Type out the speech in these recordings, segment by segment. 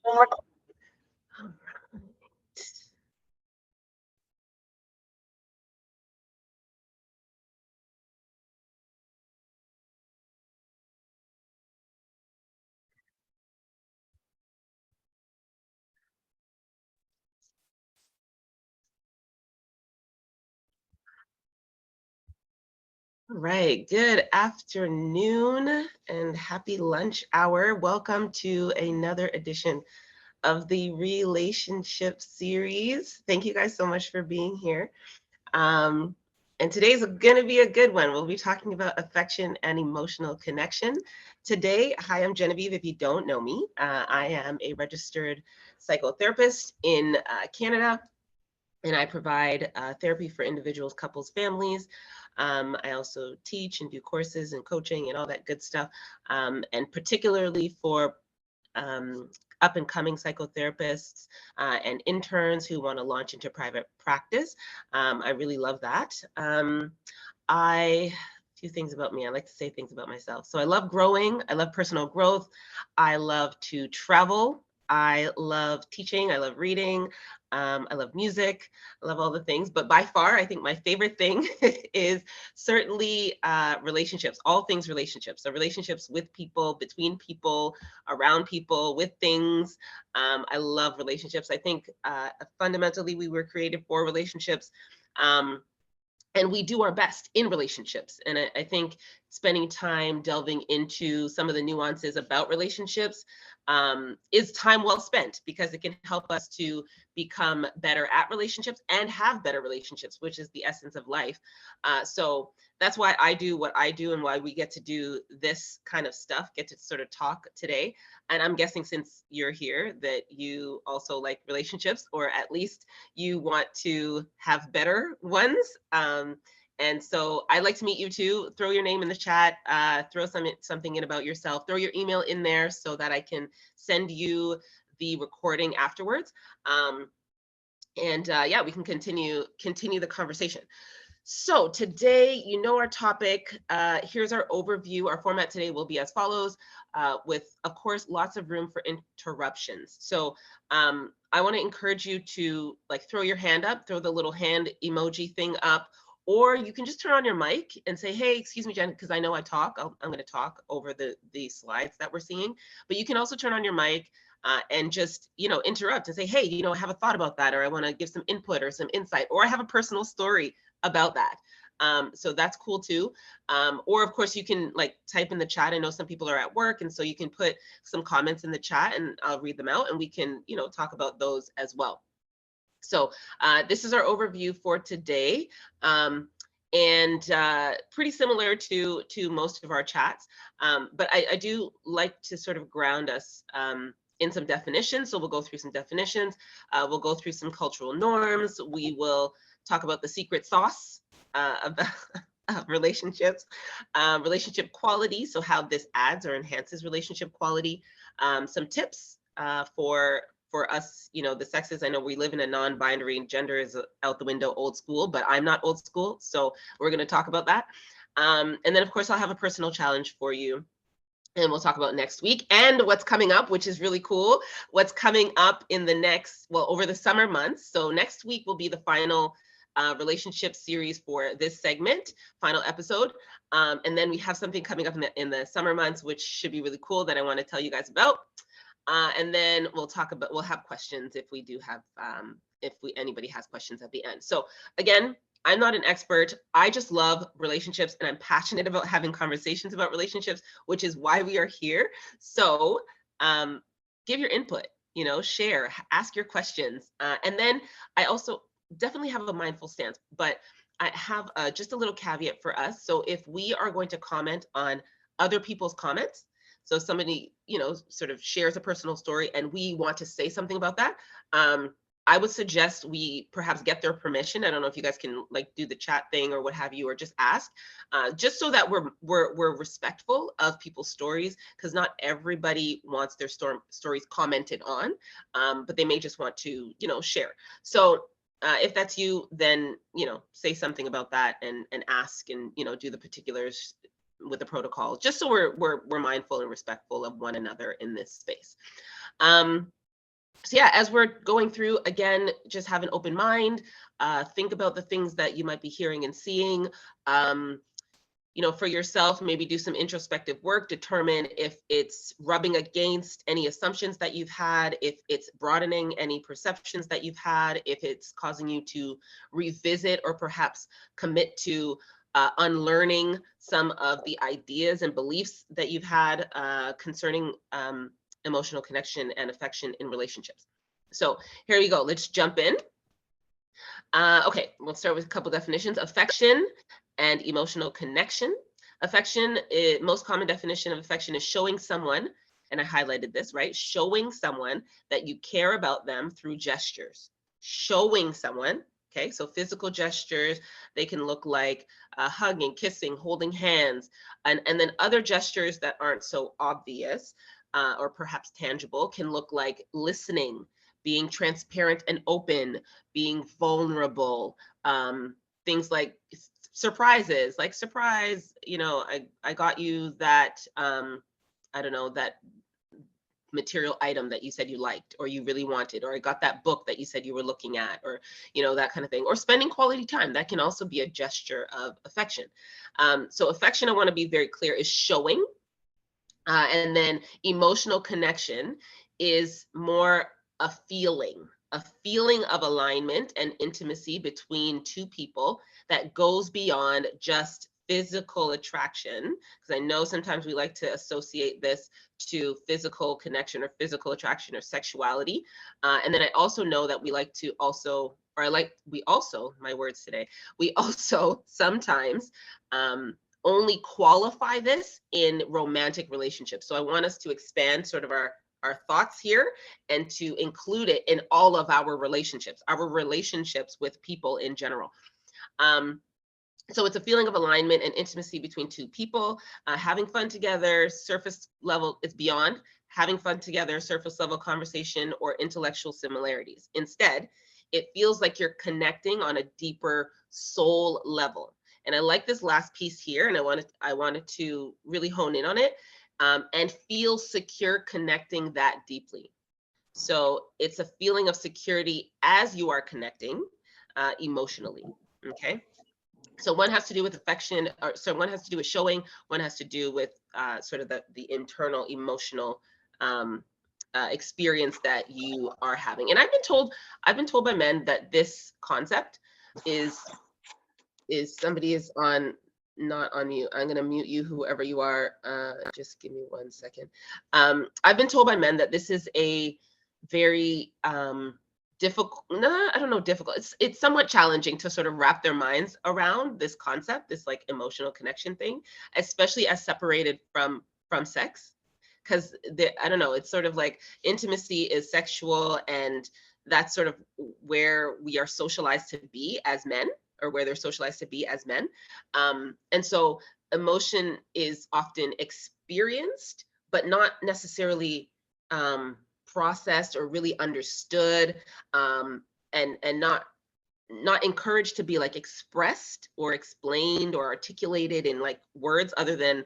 All right. All right, good afternoon and happy lunch hour. Welcome to another edition of the relationship series. Thank you guys so much for being here. Um, and today's going to be a good one. We'll be talking about affection and emotional connection. Today, hi, I'm Genevieve. If you don't know me, I am a registered psychotherapist in Canada, and I provide therapy for individuals, couples, families. I also teach and do courses and coaching and all that good stuff, and particularly for up and coming psychotherapists and interns who want to launch into private practice. I really love that. A few things about me. I like to say things about myself. So I love growing. I love personal growth. I love to travel. I love teaching. I love reading. I love music. I love all the things. But by far, I think my favorite thing is certainly relationships, all things relationships. So relationships with people, between people, around people, with things. I love relationships. I think fundamentally we were created for relationships. And we do our best in relationships. And I think spending time delving into some of the nuances about relationships is time well spent, because it can help us to become better at relationships and have better relationships, which is the essence of life. So that's why I do what I do and why we get to do this kind of stuff, get to sort of talk today. And I'm guessing, since you're here, that you also like relationships, or at least you want to have better ones. And so I'd like to meet you too. Throw your name in the chat, throw something in about yourself, throw your email in there so that I can send you the recording afterwards. Yeah, we can continue the conversation. So today, our topic. Here's our overview. Our format today will be as follows, with, of course, lots of room for interruptions. So I want to encourage you to throw your hand up, throw the little hand emoji thing up, or you can just turn on your mic and say, "Hey, excuse me, Jen," because I know I talk. I'm going to talk over the slides that we're seeing. But you can also turn on your mic and just interrupt and say, "Hey, I have a thought about that," or "I want to give some input or some insight," or "I have a personal story about that." So that's cool too. Or of course you can type in the chat. I know some people are at work, and so you can put some comments in the chat and I'll read them out, and we can, talk about those as well. So this is our overview for today. And pretty similar to most of our chats. But I do like to sort of ground us in some definitions. So we'll go through some definitions. We'll go through some cultural norms. We will talk about the secret sauce of relationships, relationship quality. So how this adds or enhances relationship quality. Some tips for us, the sexes. I know we live in a non-binary, and gender is out the window, old school, but I'm not old school. So we're going to talk about that. And then, of course, I'll have a personal challenge for you. And we'll talk about next week and what's coming up, which is really cool. What's coming up in the over the summer months. So next week will be the final relationship series for this segment, final episode. And then we have something coming up in the summer months, which should be really cool, that I want to tell you guys about. And then we'll have questions if we do have, anybody has questions at the end. So again, I'm not an expert. I just love relationships, and I'm passionate about having conversations about relationships, which is why we are here. So give your input, share, ask your questions. And then I also definitely have a mindful stance, but I have just a little caveat for us. So if we are going to comment on other people's comments, so somebody, sort of shares a personal story and we want to say something about that, I would suggest we perhaps get their permission. I don't know if you guys can do the chat thing or what have you, or just ask, just so that we're respectful of people's stories, because not everybody wants their stories commented on, but they may just want to, share. So if that's you, then, say something about that and ask, and, do the particulars with the protocol, just so we're mindful and respectful of one another in this space. So yeah, as we're going through, again, just have an open mind. Think about the things that you might be hearing and seeing. Um, for yourself, maybe do some introspective work, determine if it's rubbing against any assumptions that you've had, if it's broadening any perceptions that you've had, if it's causing you to revisit or perhaps commit to unlearning some of the ideas and beliefs that you've had concerning emotional connection and affection in relationships. So here we go. Let's jump in. Okay, we'll start with a couple definitions. Affection and emotional connection. Affection, most common definition of affection is showing someone, and I highlighted this, right? Showing someone that you care about them through gestures. Showing someone, okay? So physical gestures, they can look like hugging, kissing, holding hands, and then other gestures that aren't so obvious or perhaps tangible can look like listening, being transparent and open, being vulnerable, things like surprises, like surprise, I got you that, I don't know, that material item that you said you liked or you really wanted, or I got that book that you said you were looking at, or, that kind of thing, or spending quality time. That can also be a gesture of affection. So affection, I want to be very clear, is showing. And then emotional connection is more a feeling of alignment and intimacy between two people that goes beyond just physical attraction. Because I know sometimes we like to associate this to physical connection or physical attraction or sexuality. And then I also know that we like to also, my words today, we also sometimes only qualify this in romantic relationships. So I want us to expand sort of our thoughts here and to include it in all of our relationships with people in general. So it's a feeling of alignment and intimacy between two people, having fun together, surface level, it's beyond having fun together, surface level conversation or intellectual similarities. Instead, it feels like you're connecting on a deeper soul level. And I like this last piece here, and I wanted to really hone in on it, and feel secure connecting that deeply. So it's a feeling of security as you are connecting emotionally. Okay. So one has to do with affection, or so one has to do with showing, one has to do with sort of the internal emotional experience that you are having. And I've been told by men that this concept is somebody is on, not on mute. I'm going to mute you, whoever you are. Just give me 1 second. I've been told by men that this is a very difficult, no, I don't know, difficult. It's somewhat challenging to sort of wrap their minds around this concept, this like emotional connection thing, especially as separated from sex. Because I don't know, it's sort of like intimacy is sexual, and that's sort of where we are socialized to be as men, or where they're socialized to be as men. And so emotion is often experienced, but not necessarily processed or really understood, and not encouraged to be like expressed or explained or articulated in like words other than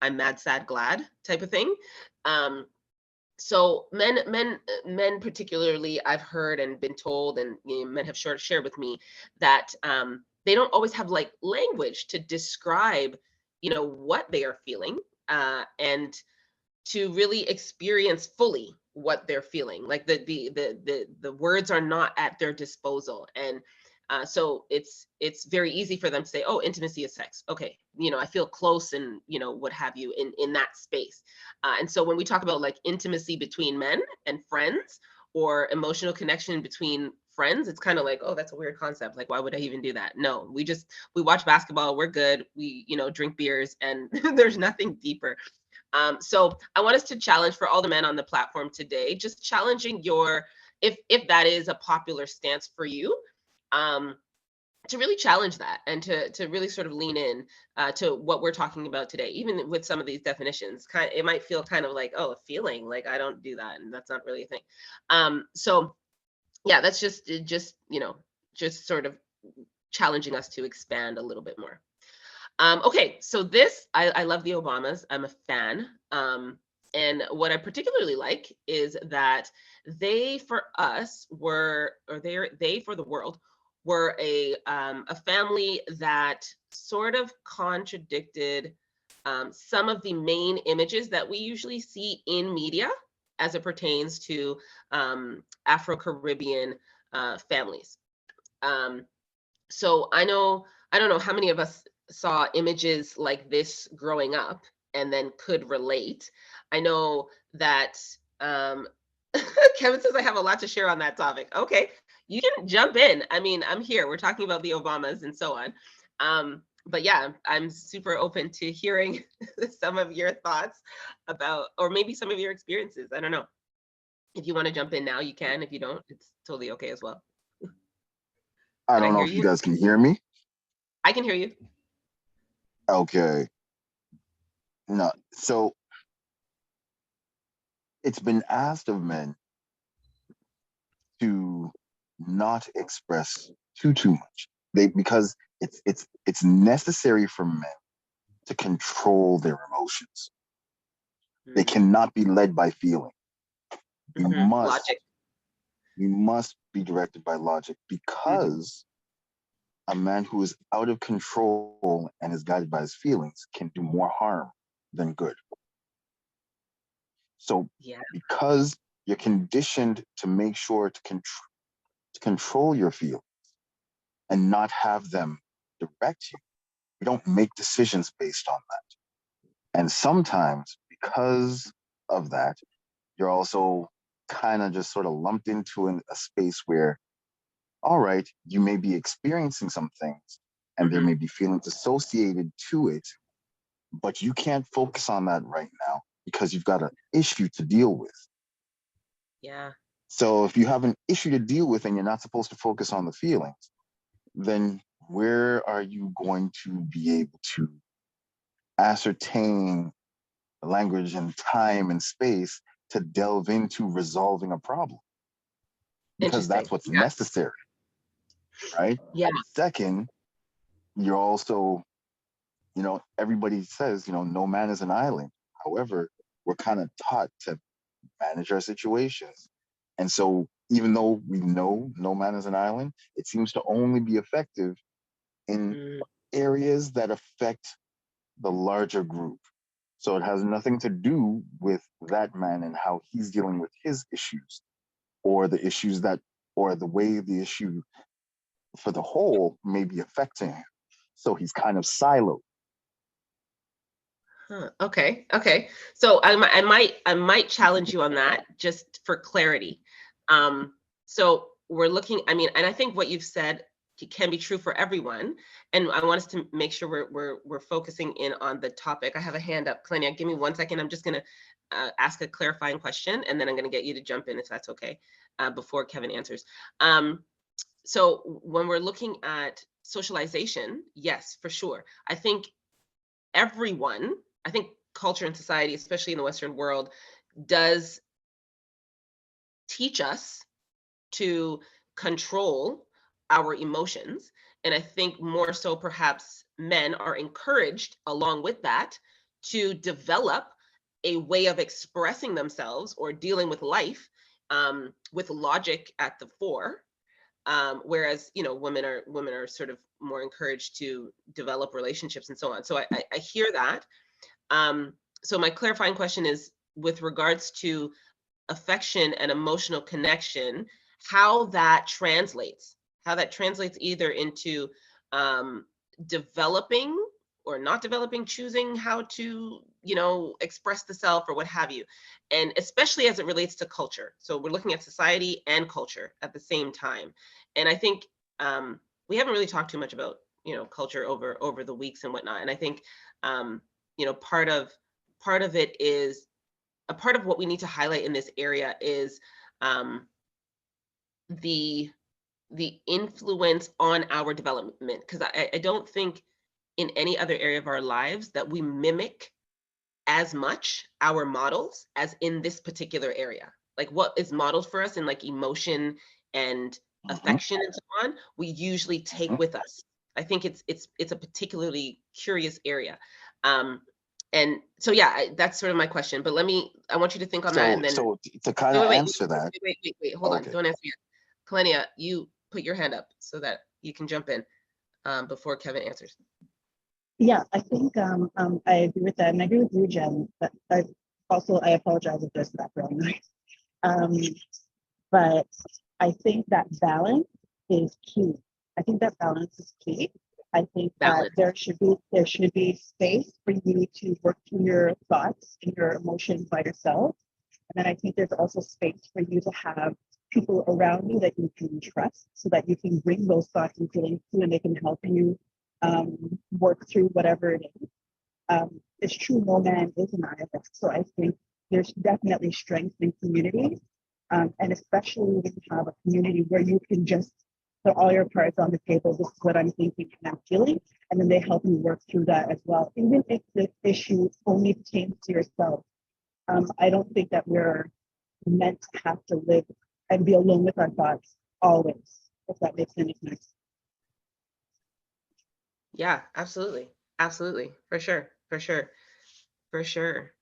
I'm mad, sad, glad type of thing. So men particularly, I've heard and been told, and men have shared with me that they don't always have like language to describe, what they are feeling, and to really experience fully what they're feeling. Like the words are not at their disposal, and so it's very easy for them to say, oh, intimacy is sex. Okay, I feel close, and what have you, in that space. And so when we talk about like intimacy between men and friends, or emotional connection between friends, it's kind of like, oh, that's a weird concept. Like, why would I even do that? No, we watch basketball, we're good, we drink beers, and there's nothing deeper. So I want us to challenge, for all the men on the platform today, just challenging your, if that is a popular stance for you, to really challenge that, and to really sort of lean in to what we're talking about today. Even with some of these definitions, it might feel kind of like, oh, a feeling, like I don't do that, and that's not really a thing. So yeah, that's just just sort of challenging us to expand a little bit more. Okay, so this, I love the Obamas. I'm a fan. And what I particularly like is that they for us were, or they for the world were a family that sort of contradicted some of the main images that we usually see in media as it pertains to Afro-Caribbean families. Um, so I don't know how many of us saw images like this growing up and then could relate. I know that um, Kevin says I have a lot to share on that topic. Okay, you can jump in. I mean, I'm here. We're talking about the Obamas and so on. But yeah, I'm super open to hearing some of your thoughts about, or maybe some of your experiences. I don't know. If you want to jump in now, you can. If you don't, it's totally okay as well. I Did I don't know hear if you you? guys can hear me. I can hear you. Okay. No. So it's been asked of men to not express too much. Because it's necessary for men to control their emotions. They Mm, cannot be led by feeling. You must logic. you must be directed by logic, Hmm. because a man who is out of control and is guided by his feelings can do more harm than good. So Yeah. because you're conditioned to make sure to control your feelings and not have them direct you, you don't make decisions based on that. And sometimes because of that, you're also kind of just sort of lumped into a space where, all right, you may be experiencing some things and there Hmm. may be feelings associated to it, but you can't focus on that right now because you've got an issue to deal with. Yeah. So if you have an issue to deal with and you're not supposed to focus on the feelings, then where are you going to be able to ascertain language and time and space to delve into resolving a problem? Because Interesting. that's what's Yeah. necessary, right? Yeah. Second, you're also, everybody says, no man is an island. However, we're kind of taught to manage our situations. And so, even though we know no man is an island, it seems to only be effective in Mm, areas that affect the larger group. So, it has nothing to do with that man and how he's dealing with his issues, or the issues that, or the way the issue for the whole may be affecting him. So, he's kind of siloed. huh. Okay. Okay. So I might challenge you on that just for clarity. So we're looking, I mean, and I think what you've said can be true for everyone. And I want us to make sure we're focusing in on the topic. I have a hand up, Kalenia. Give me 1 second. I'm just gonna ask a clarifying question, and then I'm gonna get you to jump in if that's okay, before Kevin answers. So when we're looking at socialization, yes, for sure. I think everyone, I think culture and society, especially in the Western world, does teach us to control our emotions. And I think more so, perhaps, men are encouraged along with that to develop a way of expressing themselves or dealing with life with logic at the fore. Whereas women are sort of more encouraged to develop relationships and so on. So I hear that. So my clarifying question is with regards to affection and emotional connection, how that translates either into um, developing or not developing, choosing how to, express the self or what have you. And especially as it relates to culture. So we're looking at society and culture at the same time. And I think we haven't really talked too much about, culture over the weeks and whatnot. And I think, um, part of it is a part of what we need to highlight in this area is um, the the influence on our development, because I don't think in any other area of our lives that we mimic as much our models as in this particular area. Like what is modeled for us in like emotion and Mm-hmm, affection and so on, we usually take mm-hmm, with us. I think it's a particularly curious area. Um, And so, yeah, that's sort of my question, but I want you to think on that, and then, So to kind of answer that, wait, hold on, okay. don't answer yet. Kalenia, you put your hand up so that you can jump in before Kevin answers. Yeah, I think I agree with that, and I agree with you, Jen. But I apologize if there's background noise. But I think that balance is key. I think that balance is key. I think that Balance. there should be space for you to work through your thoughts and your emotions by yourself. And then I think there's also space for you to have people around you that you can trust, so that you can bring those thoughts and feelings to, and they can help you work through whatever it is. It's true, no man is an island. So I think there's definitely strength in community, and especially when you have a community where you can just put all your cards on the table. This is what I'm thinking and I'm feeling, and then they help you work through that as well. Even if the issue only pertains to yourself, I don't think that we're meant to have to live and be alone with our thoughts always, if that makes any sense. Yeah, absolutely. Absolutely. For sure. For sure. For sure.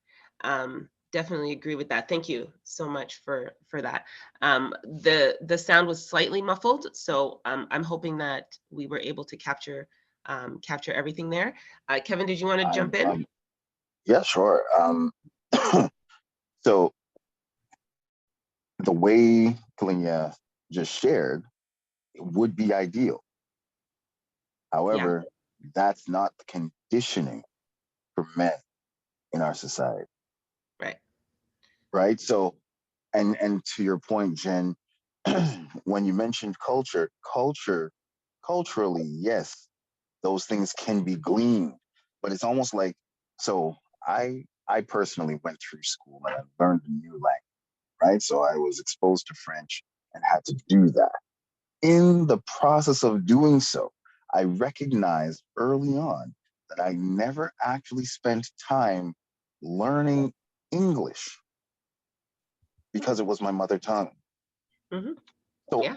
Definitely agree with that. Thank you so much for that. The sound was slightly muffled, so I'm hoping that we were able to capture everything there. Kevin, did you want to jump in? Yeah, sure. So the way Kalinia just shared, it would be ideal. Yeah. However, that's not the conditioning for men in our society, Right. right? So, and to your point, Jen, when you mentioned culturally, yes, those things can be gleaned, but it's almost like, so I personally went through school and I learned a new language, right? So I was exposed to French and had to do that. In the process of doing so, I recognized early on that I never actually spent time learning English because it was my mother tongue. Mm-hmm. So Yeah.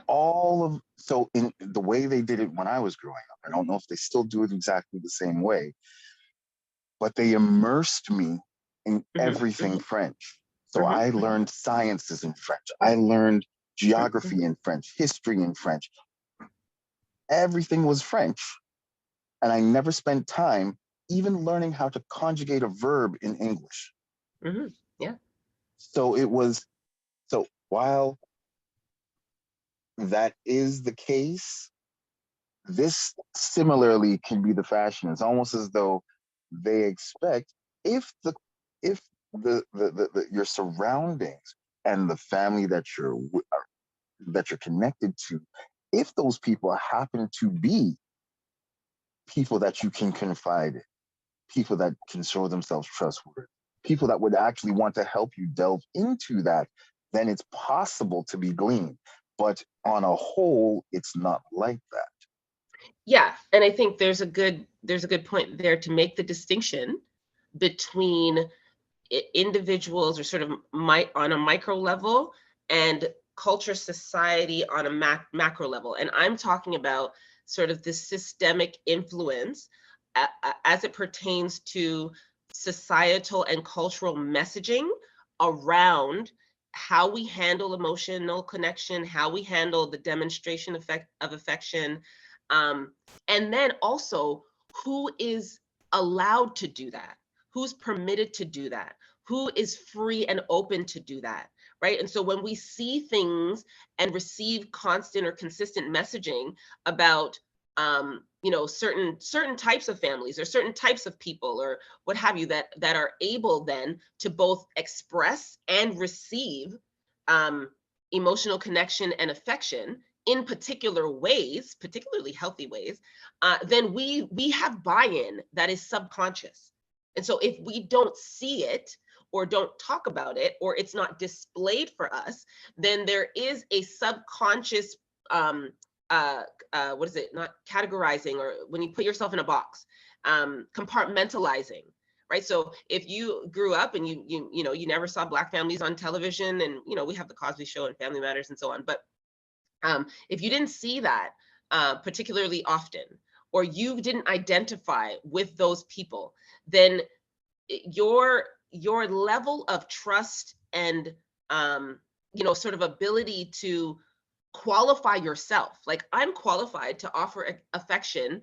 so in the way they did it when I was growing up, I don't know if they still do it exactly the same way, but they immersed me in Mm-hmm. everything Mm-hmm. French. So Mm-hmm. I learned sciences in French. I learned Mm-hmm. geography in French, history in French. Everything was French. And I never spent time even learning how to conjugate a verb in English. Mm-hmm. Yeah. So so while that is the case, this similarly can be the fashion. It's almost as though they expect if the if your surroundings and the family that you're connected to, if those people happen to be people that you can confide in, people that can show themselves trustworthy, people that would actually want to help you delve into that, then it's possible to be gleaned. But on a whole, it's not like that. Yeah, and I think there's a good point there to make the distinction between individuals, or sort of on a micro level, and culture, society on a macro level. And I'm talking about sort of the systemic influence as it pertains to societal and cultural messaging around how we handle emotional connection, how we handle the demonstration of affection, um, and then also who is allowed to do that, who's permitted to do that, who is free and open to do that, right? And so when we see things and receive constant or consistent messaging about certain types of families or certain types of people or what have you, that are able then to both express and receive um, emotional connection and affection in particular ways, particularly healthy ways, then we have buy-in that is subconscious. And so if we don't see it or don't talk about it, or it's not displayed for us, then there is a subconscious what is it, not categorizing, or when you put yourself in a box, compartmentalizing, right? So if you grew up and you never saw Black families on television, and we have the Cosby Show and Family Matters and so on, but if you didn't see that particularly often, or you didn't identify with those people, then your level of trust and sort of ability to qualify yourself. Like, I'm qualified to offer affection,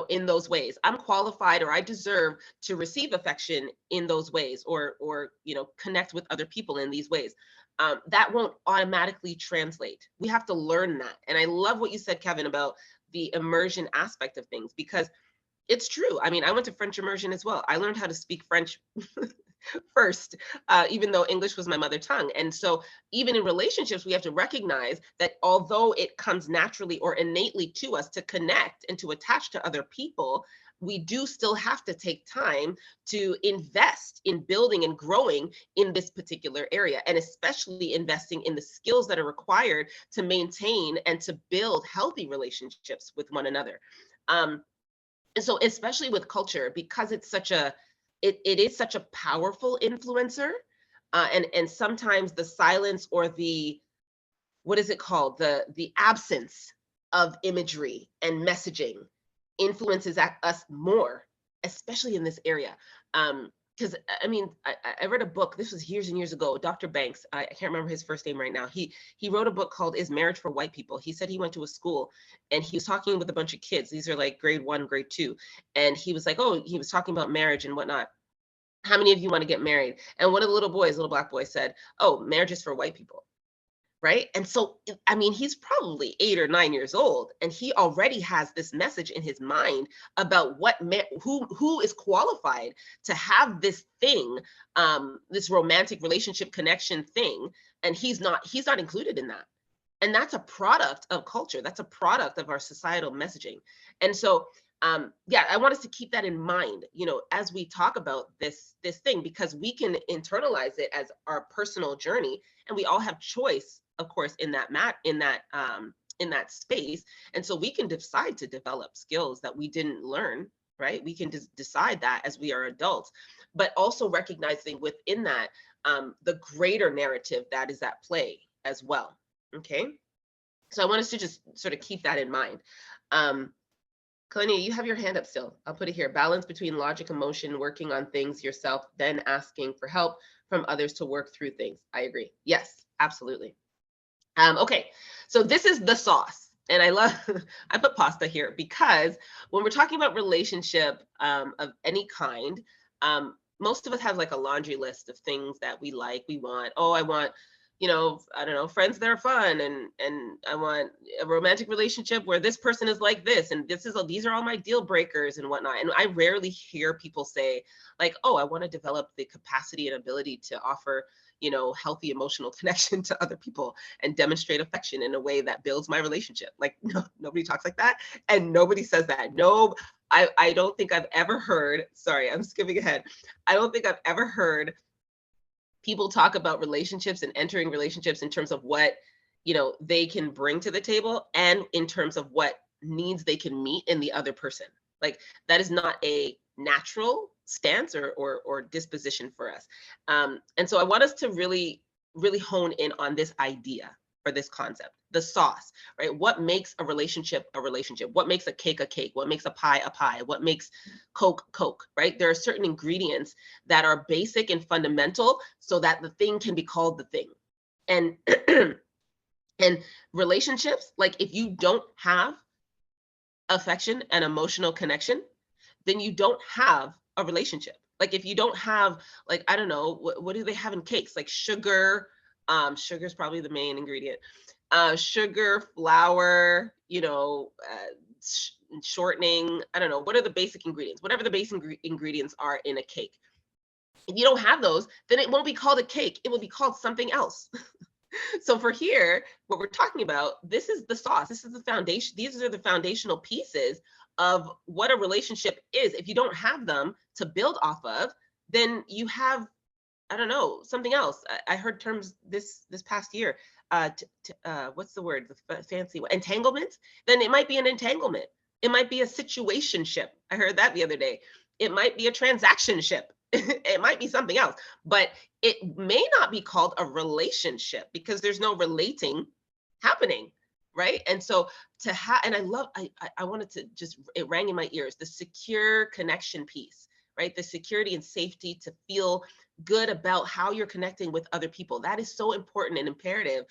in those ways. I'm qualified, or I deserve to receive affection in those ways, or connect with other people in these ways. That won't automatically translate. We have to learn that. And I love what you said, Kevin, about the immersion aspect of things, because it's true. I mean, I went to French immersion as well. I learned how to speak French first, even though English was my mother tongue. And so even in relationships, we have to recognize that although it comes naturally or innately to us to connect and to attach to other people, we do still have to take time to invest in building and growing in this particular area, and especially investing in the skills that are required to maintain and to build healthy relationships with one another. And so, especially with culture, because it's such a it is such a powerful influencer, and sometimes the silence, or the, what is it called, the absence of imagery and messaging influences us more, especially in this area. Because I mean, I read a book. This was years and years ago. Dr. Banks, I can't remember his first name right now. He wrote a book called "Is Marriage for White People?" He said he went to a school and he was talking with a bunch of kids. These are like grade 1, grade 2, and he was like, "Oh," he was talking about marriage and whatnot. "How many of you want to get married?" And one of the little black boys said, "Oh, marriage is for white people." Right. And so, I mean, he's probably 8 or 9 years old, and he already has this message in his mind about who is qualified to have this thing, this romantic relationship connection thing. And he's not included in that. And that's a product of culture. That's a product of our societal messaging. And so, yeah, I want us to keep that in mind, as we talk about this thing, because we can internalize it as our personal journey, and we all have choice, of course, in that space. And so we can decide to develop skills that we didn't learn, right? We can decide that as we are adults, but also recognizing within that, the greater narrative that is at play as well. Okay. So I want us to just sort of keep that in mind. Kalenia, you have your hand up still. I'll put it here. Balance between logic, emotion, working on things yourself, then asking for help from others to work through things. I agree. Yes, absolutely. Okay, so this is the sauce. And I put pasta here because when we're talking about relationship, of any kind, most of us have like a laundry list of things that we like, we want. Oh, I want, I don't know, friends that are fun, and I want a romantic relationship where this person is like this, and these are all my deal breakers and whatnot. And I rarely hear people say like, oh, I want to develop the capacity and ability to offer, healthy emotional connection to other people and demonstrate affection in a way that builds my relationship. Like, no, nobody talks like that, and nobody says that. No, I don't think I've ever heard. Sorry, I'm skipping ahead. I don't think I've ever heard people talk about relationships and entering relationships in terms of what they can bring to the table, and in terms of what needs they can meet in the other person. Like, that is not a natural stance or disposition for us. And so I want us to really hone in on this idea, or this concept, the sauce, right? What makes a relationship a relationship? What makes a cake? What makes a pie? What makes Coke, right? There are certain ingredients that are basic and fundamental so that the thing can be called the thing. And and relationships, like, if you don't have affection and emotional connection, then you don't have a relationship. Like, if you don't have, like, I don't know, what do they have in cakes? Like sugar. Sugar is probably the main ingredient. Sugar, flour, shortening. I don't know. What are the basic ingredients? Whatever the basic ingredients are in a cake. If you don't have those, then it won't be called a cake. It will be called something else. So for here, what we're talking about, this is the sauce. This is the foundation. These are the foundational pieces of what a relationship is. If you don't have them to build off of, then you have, I don't know, something else. I heard terms this past year. What's the word? The fancy one, entanglement. Then it might be an entanglement. It might be a situationship. I heard that the other day. It might be a transactionship. It might be something else, but it may not be called a relationship because there's no relating happening, right? And so to have, and I wanted to just, it rang in my ears, the secure connection piece, right? The security and safety to feel good about how you're connecting with other people. That is so important and imperative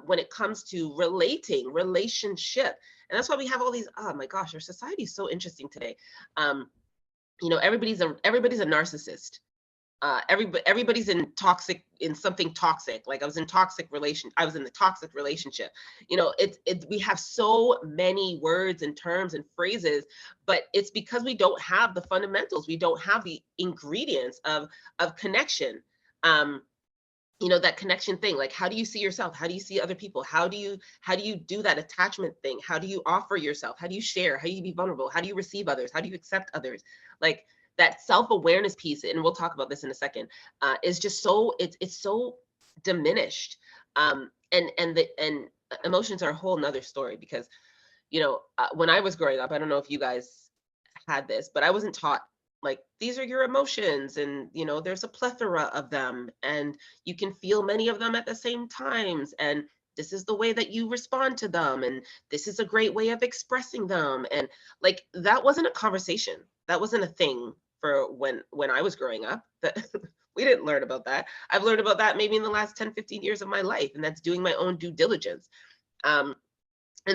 when it comes to relationship. And that's why we have all these, oh my gosh, our society is so interesting today. Everybody's a narcissist. Everybody's in something toxic. Like I was in the toxic relationship. We have so many words and terms and phrases, but it's because we don't have the fundamentals. We don't have the ingredients of connection. That connection thing. Like, how do you see yourself? How do you see other people? How do you do that attachment thing? How do you offer yourself? How do you share? How do you be vulnerable? How do you receive others? How do you accept others? Like, that self-awareness piece, and we'll talk about this in a second, is just so it's so diminished. And emotions are a whole nother story, because when I was growing up, I don't know if you guys had this, but I wasn't taught, like, these are your emotions, and there's a plethora of them, and you can feel many of them at the same times, and this is the way that you respond to them, and this is a great way of expressing them. And like, that wasn't a conversation. That wasn't a thing for when I was growing up. That we didn't learn about that. I've learned about that maybe in the last 10-15 years of my life, and that's doing my own due diligence. And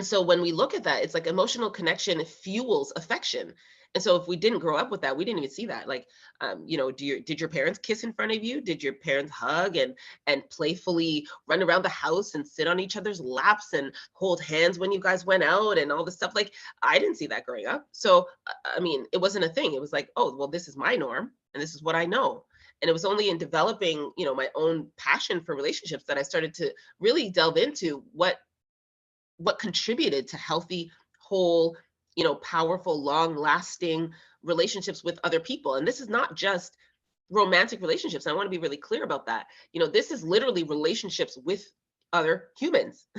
so when we look at that, it's like emotional connection fuels affection. And so if we didn't grow up with that, we didn't even see that. Like, did your parents kiss in front of you? Did your parents hug and playfully run around the house and sit on each other's laps and hold hands when you guys went out and all this stuff? Like, I didn't see that growing up. So, I mean, it wasn't a thing. It was like, oh, well, this is my norm and this is what I know. And it was only in developing, my own passion for relationships that I started to really delve into what contributed to healthy, whole, powerful, long-lasting relationships with other people. And this is not just romantic relationships. I want to be really clear about that. This is literally relationships with other humans,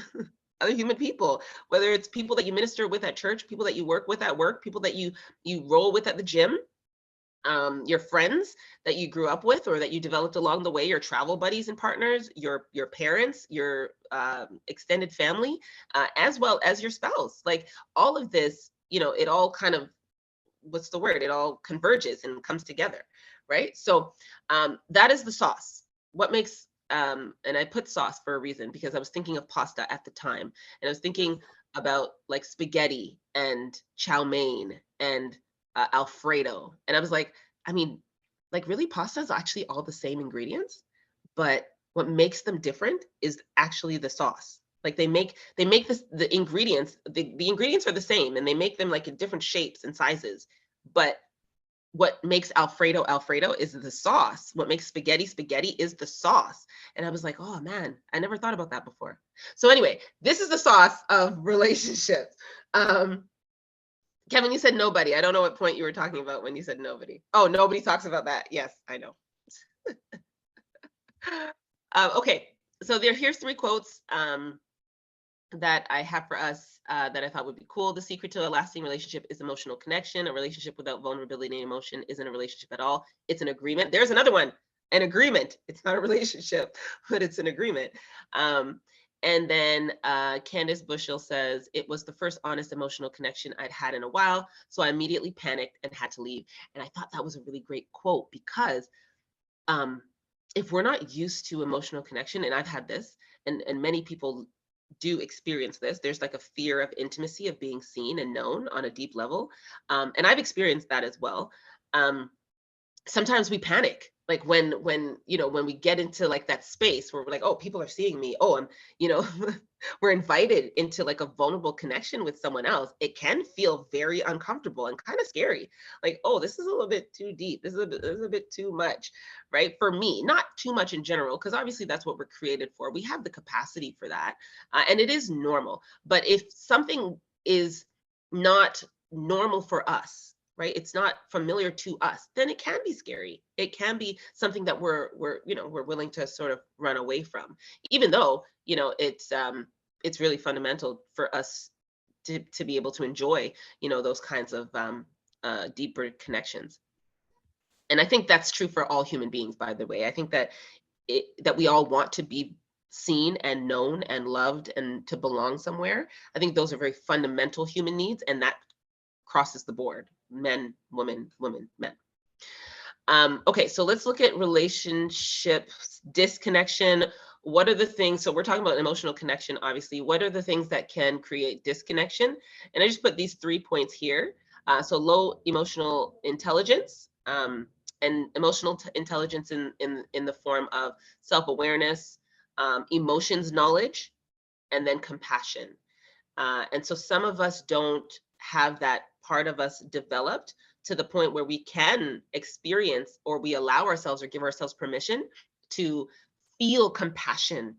other human people, whether it's people that you minister with at church, people that you work with at work, people that you roll with at the gym, your friends that you grew up with or that you developed along the way, your travel buddies and partners, your parents, your extended family, as well as your spouse. Like, all of this, it all kind of, what's the word? It all converges and comes together, right? So that is the sauce. What makes, and I put sauce for a reason, because I was thinking of pasta at the time, and I was thinking about like spaghetti and chow mein and Alfredo. And I was like, I mean, like, really, pasta is actually all the same ingredients, but what makes them different is actually the sauce. Like, they make this, the ingredients are the same, and they make them like in different shapes and sizes. But what makes Alfredo is the sauce. What makes spaghetti is the sauce. And I was like, oh man, I never thought about that before. So anyway, this is the sauce of relationships. Kevin, you said nobody. I don't know what point you were talking about when you said nobody. Oh, nobody talks about that. Yes, I know. Okay, so here's 3 quotes that I have for us that I thought would be cool. The secret to a lasting relationship is emotional connection. A relationship without vulnerability and emotion isn't a relationship at all. It's an agreement. There's another one, an agreement. It's not a relationship, but it's an agreement. And then Candace Bushell says, it was the first honest emotional connection I'd had in a while, so I immediately panicked and had to leave. And I thought that was a really great quote, because if we're not used to emotional connection, and I've had this, and many people do experience this, there's like a fear of intimacy, of being seen and known on a deep level. And I've experienced that as well. Sometimes we panic, like when we get into like that space where we're like, oh, people are seeing me, oh, I'm we're invited into like a vulnerable connection with someone else. It can feel very uncomfortable and kind of scary, like, oh, this is a little bit too deep, this is a bit too much, right? For me, not too much in general, because obviously that's what we're created for. We have the capacity for that, and it is normal. But if something is not normal for us, right, it's not familiar to us, then it can be scary. It can be something that we're willing to sort of run away from, even though it's really fundamental for us to be able to enjoy those kinds of deeper connections. And I think that's true for all human beings, by the way. I think that that we all want to be seen and known and loved and to belong somewhere. I think those are very fundamental human needs, and that crosses the board: men, women, men. Okay, so let's look at relationships, disconnection. What are the things? So we're talking about emotional connection, obviously. What are the things that can create disconnection? And I just put these 3 points here. So low emotional intelligence, and emotional intelligence in the form of self-awareness, emotions knowledge, and then compassion. And so some of us don't have that part of us developed to the point where we can experience, or we allow ourselves or give ourselves permission to feel compassion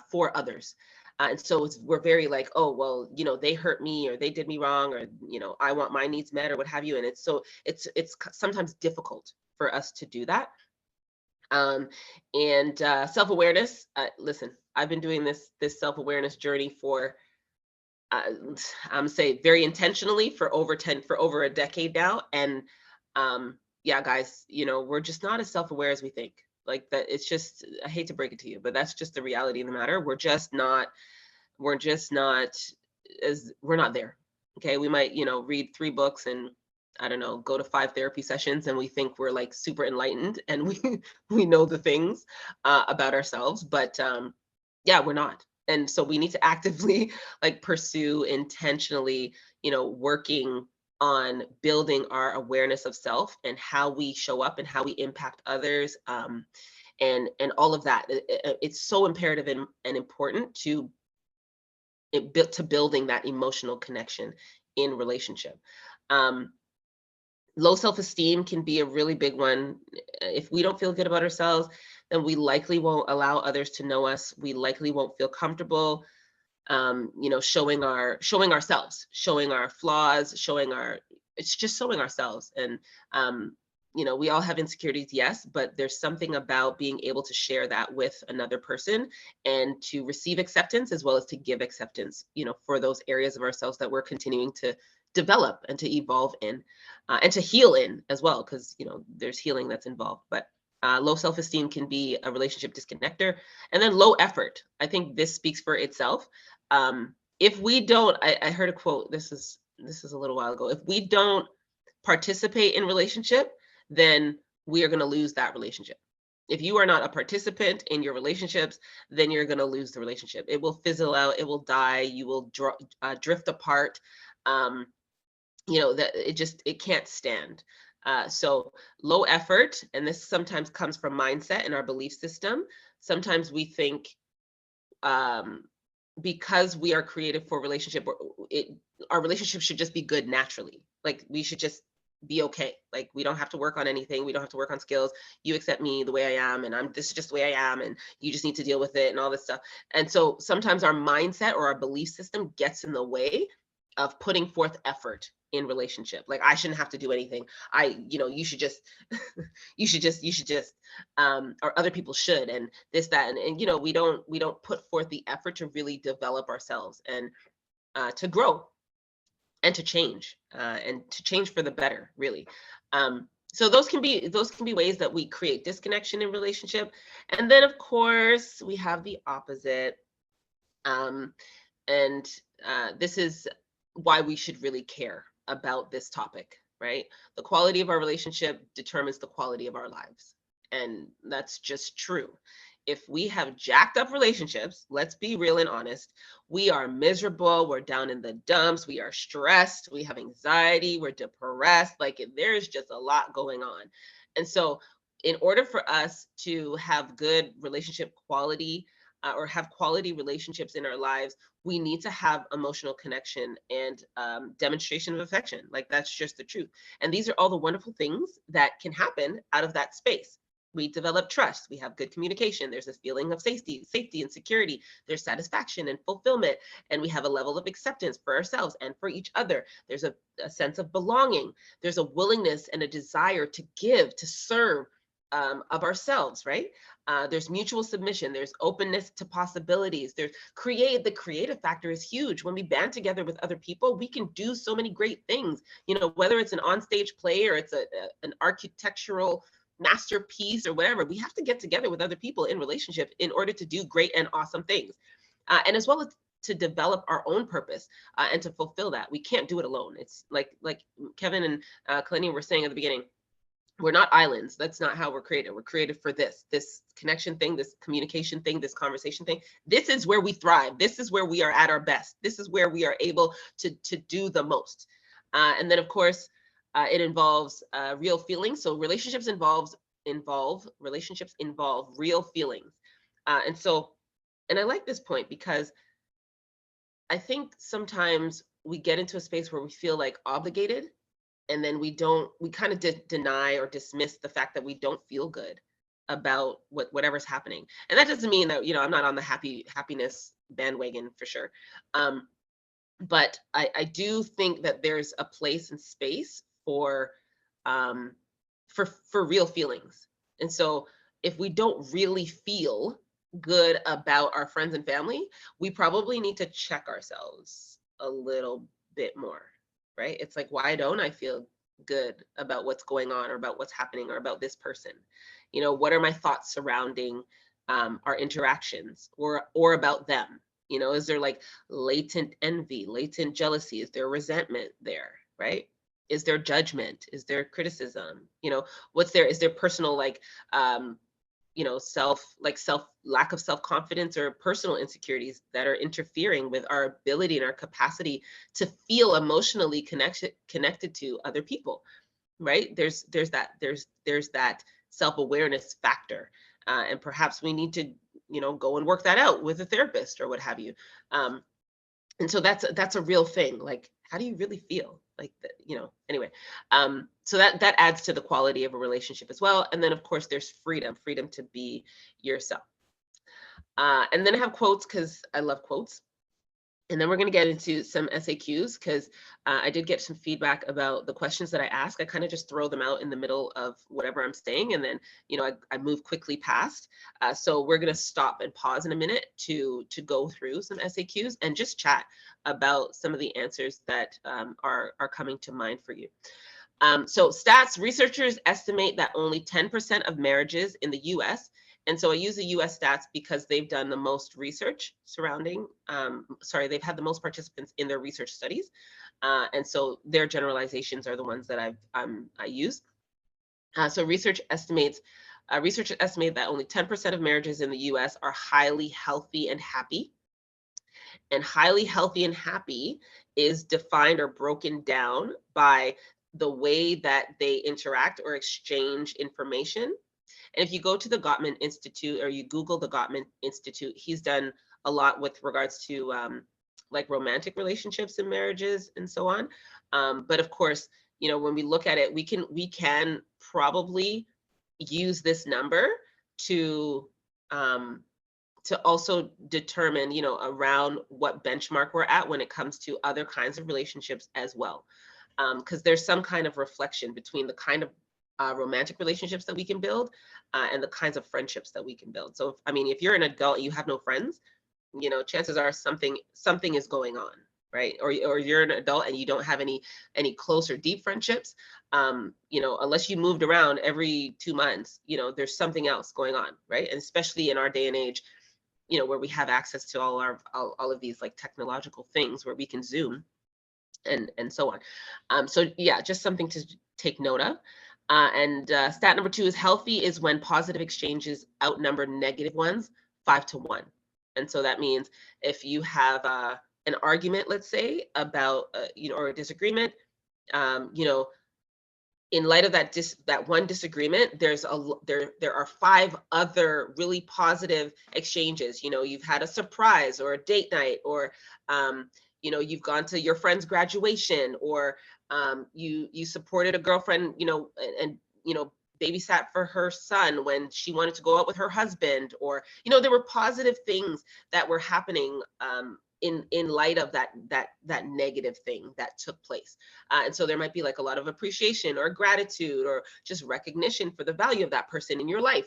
for others. And so we're very like, oh, well, they hurt me, or they did me wrong, or, I want my needs met, or what have you. And it's sometimes difficult for us to do that. And self-awareness, listen, I've been doing this self-awareness journey for uh, I'm say very intentionally for over a decade now. And yeah, guys, we're just not as self-aware as we think. Like that, it's just, I hate to break it to you, but that's just the reality of the matter. We're just not we're not there. Okay. We might, read 3 books and, I don't know, go to 5 therapy sessions, and we think we're like super enlightened, and we know the things about ourselves, but yeah, we're not. And so we need to actively like pursue intentionally, working on building our awareness of self and how we show up and how we impact others, and all of that. It's so imperative and important to building that emotional connection in relationship. Um, Low self-esteem can be a really big one. If we don't feel good about ourselves, then we likely won't allow others to know us. We likely won't feel comfortable, showing ourselves, showing our flaws, it's just showing ourselves. And we all have insecurities, yes, but there's something about being able to share that with another person, and to receive acceptance as well as to give acceptance, for those areas of ourselves that we're continuing to develop and to evolve in, and to heal in as well, because there's healing that's involved. But low self-esteem can be a relationship disconnector. And then low effort, I think this speaks for itself. If we don't, I heard a quote, this is a little while ago, if we don't participate in relationship, then we are going to lose that relationship. If you are not a participant in your relationships, then you're going to lose the relationship. It will fizzle out, it will die, you will drift apart. That it can't stand. So low effort, and this sometimes comes from mindset and our belief system. Sometimes we think, because we are created for relationship, our relationship should just be good naturally. Like we should just be okay. Like we don't have to work on anything. We don't have to work on skills. You accept me the way I am, and this is just the way I am, and you just need to deal with it and all this stuff. And so sometimes our mindset or our belief system gets in the way of putting forth effort in relationship. Like I shouldn't have to do anything. You should just, you should just, or other people should, and this, that, and we don't put forth the effort to really develop ourselves, and to grow, and to change, for the better, really. So those can be ways that we create disconnection in relationship. And then of course we have the opposite. And this is why we should really care about this topic, right? The quality of our relationship determines the quality of our lives. And that's just true. If we have jacked up relationships, let's be real and honest, we are miserable, we're down in the dumps, we are stressed, we have anxiety, we're depressed, like there's just a lot going on. And so in order for us to have good relationship quality, or have quality relationships in our lives, we need to have emotional connection and demonstration of affection. Like that's just the truth. And these are all the wonderful things that can happen out of that space. We develop trust, we have good communication, there's this feeling of safety and security, there's satisfaction and fulfillment, and we have a level of acceptance for ourselves and for each other. There's a sense of belonging, there's a willingness and a desire to give, to serve, of ourselves, right? There's mutual submission, there's openness to possibilities, the creative factor is huge. When we band together with other people, we can do so many great things, whether it's an onstage play or it's an architectural masterpiece or whatever. We have to get together with other people in relationship in order to do great and awesome things, and as well as to develop our own purpose, and to fulfill that. We can't do it alone. It's like Kevin and Kaleni were saying at the beginning, We're not islands. That's not how we're created. We're created for this connection thing, this communication thing, this conversation thing. This is where we thrive. This is where we are at our best. This is where we are able to do the most. And then, of course, it involves real feelings. So relationships involve real feelings. And I like this point because I think sometimes we get into a space where we feel like obligated, and then we kind of deny or dismiss the fact that we don't feel good about whatever's happening. And that doesn't mean that, I'm not on the happiness bandwagon for sure. But I do think that there's a place and space for real feelings. And so if we don't really feel good about our friends and family, we probably need to check ourselves a little bit more, right? It's like, why don't I feel good about what's going on or about what's happening or about this person? What are my thoughts surrounding our interactions or about them? Is there like latent envy, latent jealousy? Is there resentment there, right? Is there judgment? Is there criticism? Is there personal lack of self-confidence or personal insecurities that are interfering with our ability and our capacity to feel emotionally connected to other people, right? There's that self-awareness factor, and perhaps we need to go and work that out with a therapist or what have you. And so that's a real thing. Like, how do you really feel? Like, anyway. So that adds to the quality of a relationship as well. And then, of course, there's freedom to be yourself. And then I have quotes because I love quotes. And then we're going to get into some SAQs because I did get some feedback about the questions that I ask. I kind of just throw them out in the middle of whatever I'm saying, and then I move quickly past. So we're going to stop and pause in a minute to go through some SAQs and just chat about some of the answers that are coming to mind for you. So stats, researchers estimate that only 10% of marriages in the US, and so I use the US stats because they've done the most research surrounding, they've had the most participants in their research studies. And so their generalizations are the ones that I use. So researchers estimate that only 10% of marriages in the US are highly healthy and happy. And highly healthy and happy is defined or broken down by the way that they interact or exchange information. And if you go to the Gottman Institute or you Google the Gottman Institute, he's done a lot with regards to like romantic relationships and marriages and so on. But of course, when we look at it, we can probably use this number to also determine, around what benchmark we're at when it comes to other kinds of relationships as well. Because there's some kind of reflection between the kind of romantic relationships that we can build and the kinds of friendships that we can build. So, if you're an adult and you have no friends, chances are something is going on, right? Or you're an adult and you don't have any close or deep friendships, unless you moved around every 2 months, there's something else going on, right? And especially in our day and age, where we have access to all of these like technological things where we can Zoom and so on. So yeah, just something to take note of. And stat number 2 is healthy is when positive exchanges outnumber negative ones 5-1. And so that means if you have an argument, let's say, about or a disagreement, in light of that one disagreement, there are 5 other really positive exchanges. You've had a surprise or a date night, or you've gone to your friend's graduation, or you supported a girlfriend, and babysat for her son when she wanted to go out with her husband, or there were positive things that were happening in light of that negative thing that took place. And so there might be like a lot of appreciation or gratitude or just recognition for the value of that person in your life.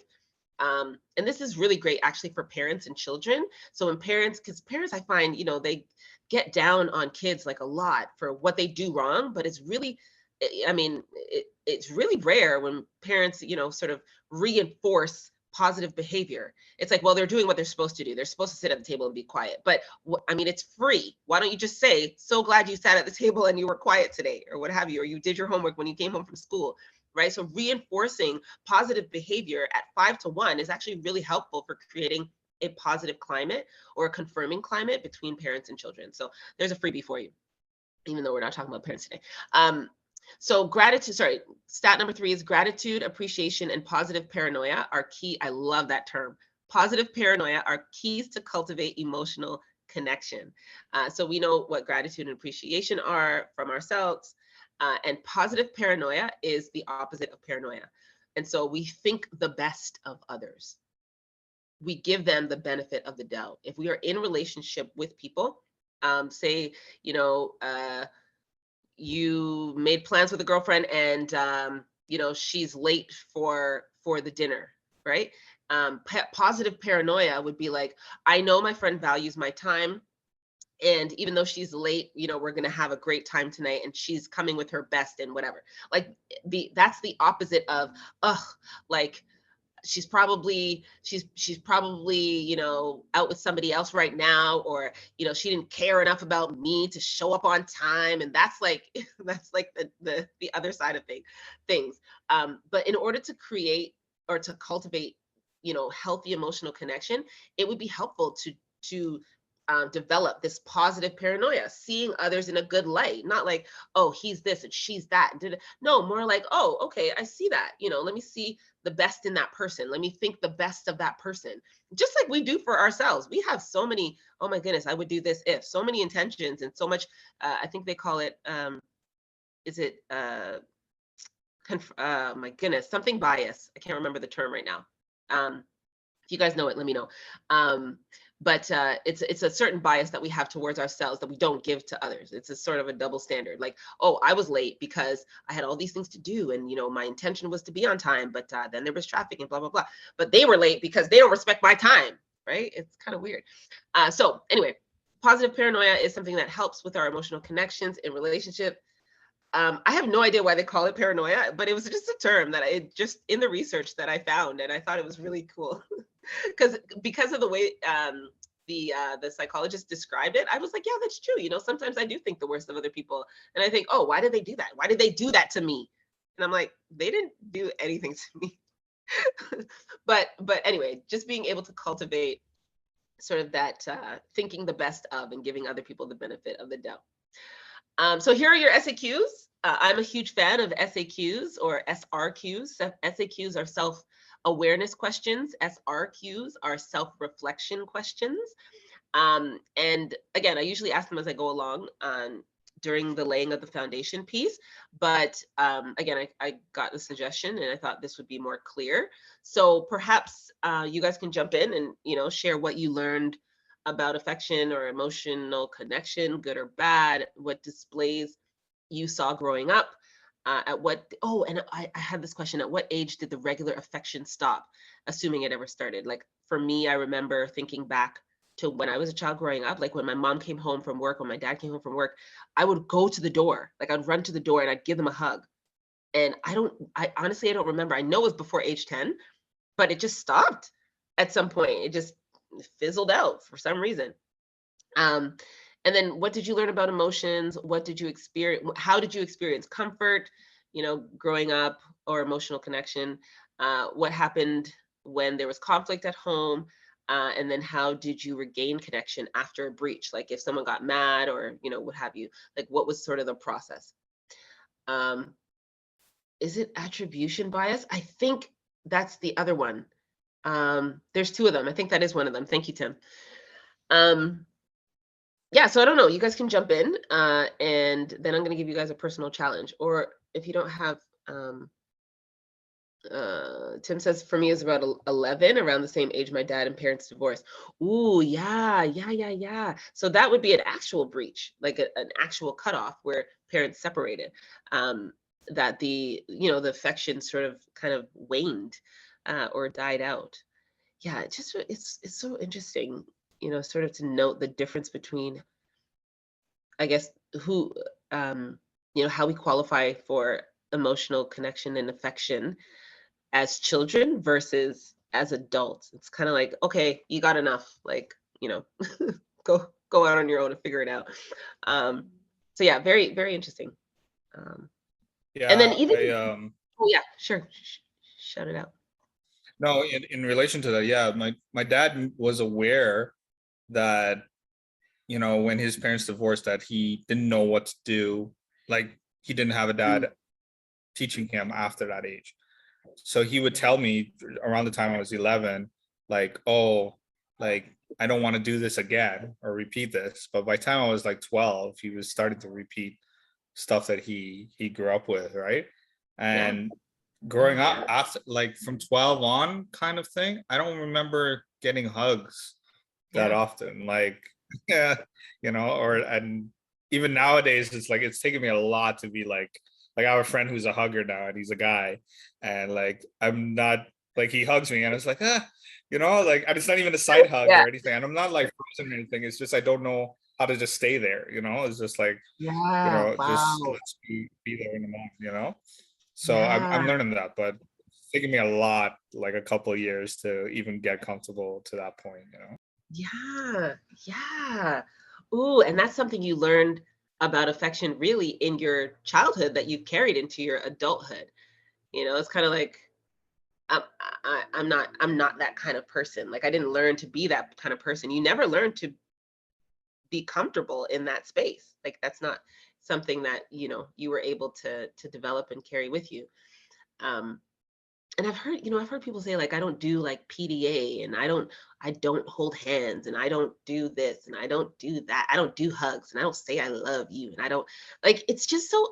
And this is really great actually for parents and children. So because parents, I find, they get down on kids like a lot for what they do wrong, but it's really, it's really rare when parents, sort of reinforce positive behavior. It's like, well, they're doing what they're supposed to do. They're supposed to sit at the table and be quiet. But it's free. Why don't you just say, so glad you sat at the table and you were quiet today, or what have you, or you did your homework when you came home from school. right? So reinforcing positive behavior at 5 to 1 is actually really helpful for creating a positive climate or a confirming climate between parents and children. So there's a freebie for you, even though we're not talking about parents today. So gratitude, sorry, stat number 3 is gratitude, appreciation, and positive paranoia are key. I love that term. Positive paranoia are keys to cultivate emotional connection. So we know what gratitude and appreciation are from ourselves. And positive paranoia is the opposite of paranoia. And so we think the best of others. We give them the benefit of the doubt. If we are in relationship with people, say, you know, you made plans with a girlfriend and, you know, she's late for the dinner, right? Positive paranoia would be like, I know my friend values my time. And even though she's late, you know, we're going to have a great time tonight and she's coming with her best and whatever. Like that's the opposite of, like, she's probably, you know, out with somebody else right now, or, you know, she didn't care enough about me to show up on time. And that's like, that's like the other side of things. But in order to create or to cultivate, you know, healthy emotional connection, it would be helpful to develop this positive paranoia, seeing others in a good light, not like, oh, he's this and she's that. No, more like, oh, okay, I see that. You know, let me see the best in that person. Let me think the best of that person. Just like we do for ourselves. We have so many, oh my goodness, I would do this if, so many intentions and so much, I think they call it, is it, my goodness, something bias. I can't remember the term right now. If you guys know it, let me know. But it's a certain bias that we have towards ourselves that we don't give to others. It's a sort of a double standard. Like, oh, I was late because I had all these things to do, and you know, my intention was to be on time, but then there was traffic and blah blah blah. But they were late because they don't respect my time, right? It's kind of weird. So anyway, positive paranoia is something that helps with our emotional connections in relationship. I have no idea why they call it paranoia, but it was just a term that I just in the research that I found, and I thought it was really cool. because of the way the psychologist described it, I was like, yeah, that's true. You know, sometimes I do think the worst of other people, and I think, oh, why did they do that? Why did they do that to me? And I'm like, they didn't do anything to me. but anyway, just being able to cultivate sort of that thinking the best of and giving other people the benefit of the doubt. So here are your SAQs. I'm a huge fan of SAQs or SRQs. SAQs are self-awareness questions. SRQs are self-reflection questions. And again, I usually ask them as I go along during the laying of the foundation piece. But again, I got the suggestion and I thought this would be more clear. So perhaps you guys can jump in and, you know, share what you learned about affection or emotional connection, good or bad, what displays you saw growing up, at what, oh, and I had this question, at what age did the regular affection stop, assuming it ever started? Like for me, I remember thinking back to when I was a child growing up, like when my mom came home from work, when my dad came home from work, I would go to the door, like I'd run to the door and I'd give them a hug. And I honestly, I don't remember. I know it was before age 10, but it just stopped at some point. It just fizzled out for some reason. And then what did you learn about emotions? What did you experience? How did you experience comfort, you know, growing up, or emotional connection? What happened when there was conflict at home? And then how did you regain connection after a breach? Like if someone got mad or, you know, what have you, like what was sort of the process? Is it attribution bias? I think that's the other one. There's two of them. I think that is one of them. Thank you, Tim. Yeah, so I don't know. You guys can jump in, and then I'm going to give you guys a personal challenge. Or if you don't have, Tim says, for me, it's about 11, around the same age my dad and parents divorced. Ooh, yeah. So that would be an actual breach, like an actual cutoff where parents separated. That the, you know, the affection sort of kind of waned or died out. Yeah, it's so interesting, you know, sort of to note the difference between, I guess, who, you know, how we qualify for emotional connection and affection as children versus as adults. It's kind of like, okay, you got enough, like, you know, go out on your own and figure it out. So yeah, very, very interesting. Yeah, And then even Oh yeah, sure. Shout it out. No, in relation to that, yeah, my dad was aware that, you know, when his parents divorced, that he didn't know what to do. Like, he didn't have a dad teaching him after that age. So he would tell me around the time I was 11, like, oh, like, I don't want to do this again or repeat this. But by the time I was like 12, he was starting to repeat stuff that he grew up with, right? Yeah. And growing up after, like, from 12 on kind of thing, I don't remember getting hugs that Yeah. often. Like, yeah, you know, or, and even nowadays, it's like, it's taken me a lot to be like I have a friend who's a hugger now, and he's a guy, and like, I'm not, like, he hugs me and it's like, you know, like, and it's not even a side hug Yeah. or anything, and I'm not like frozen or anything. It's just I don't know how to just stay there, you know. It's just like, you Yeah. know, just Wow. let's be there in the moment, you know. So Yeah. I'm learning that, but it's taking me a lot, like a couple of years to even get comfortable to that point, you know. Yeah. Yeah. Ooh, and that's something you learned about affection really in your childhood that you carried into your adulthood. You know, it's kind of like I'm, I'm not that kind of person. Like I didn't learn to be that kind of person. You never learned to be comfortable in that space. Like that's not something that, you know, you were able to develop and carry with you. Um, and I've heard, you know, I've heard people say like I don't do like PDA and I don't hold hands and I don't do this and I don't do that. I don't do hugs and I don't say I love you and I don't like it's just so